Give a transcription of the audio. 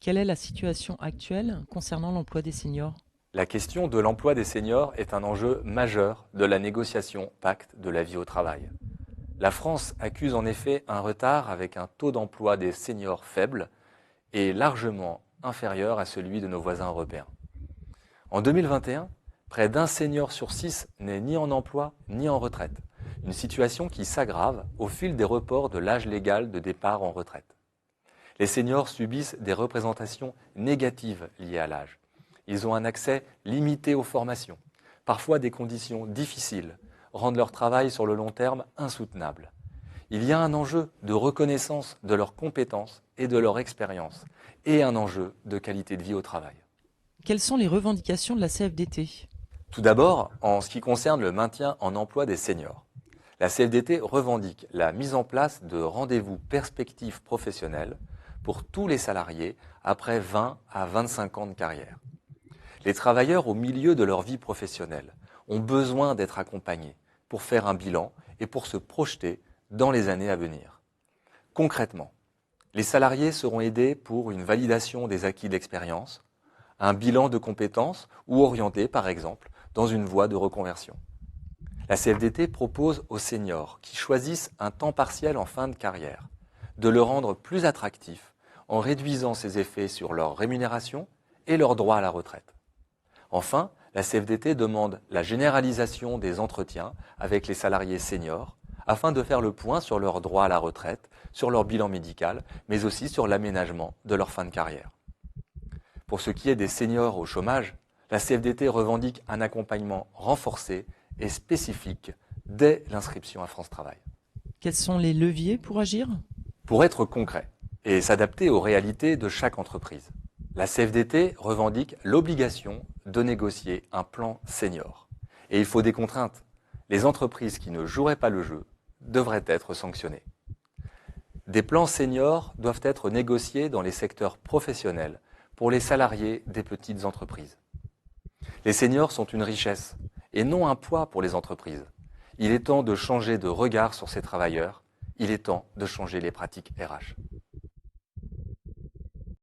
Quelle est la situation actuelle concernant l'emploi des seniors? La question de l'emploi des seniors est un enjeu majeur de la négociation Pacte de la vie au travail. La France accuse en effet un retard avec un taux d'emploi des seniors faible et largement inférieur à celui de nos voisins européens. En 2021, près d'un senior sur 6 n'est ni en emploi ni en retraite, une situation qui s'aggrave au fil des reports de l'âge légal de départ en retraite. Les seniors subissent des représentations négatives liées à l'âge. Ils ont un accès limité aux formations. Parfois, des conditions difficiles rendent leur travail sur le long terme insoutenable. Il y a un enjeu de reconnaissance de leurs compétences et de leur expérience, et un enjeu de qualité de vie au travail. Quelles sont les revendications de la CFDT? Tout d'abord, en ce qui concerne le maintien en emploi des seniors. La CFDT revendique la mise en place de rendez-vous perspectives professionnelles pour tous les salariés après 20 à 25 ans de carrière. Les travailleurs au milieu de leur vie professionnelle ont besoin d'être accompagnés pour faire un bilan et pour se projeter dans les années à venir. Concrètement, les salariés seront aidés pour une validation des acquis d'expérience, un bilan de compétences ou orientés, par exemple, dans une voie de reconversion. La CFDT propose aux seniors qui choisissent un temps partiel en fin de carrière de le rendre plus attractif en réduisant ses effets sur leur rémunération et leur droit à la retraite. Enfin, la CFDT demande la généralisation des entretiens avec les salariés seniors afin de faire le point sur leur droit à la retraite, sur leur bilan médical, mais aussi sur l'aménagement de leur fin de carrière. Pour ce qui est des seniors au chômage, la CFDT revendique un accompagnement renforcé et spécifique dès l'inscription à France Travail. Quels sont les leviers pour agir? Pour être concret et s'adapter aux réalités de chaque entreprise, la CFDT revendique l'obligation de négocier un plan senior. Et il faut des contraintes. Les entreprises qui ne joueraient pas le jeu devraient être sanctionnées. Des plans seniors doivent être négociés dans les secteurs professionnels pour les salariés des petites entreprises. Les seniors sont une richesse et non un poids pour les entreprises. Il est temps de changer de regard sur ces travailleurs. Il est temps de changer les pratiques RH.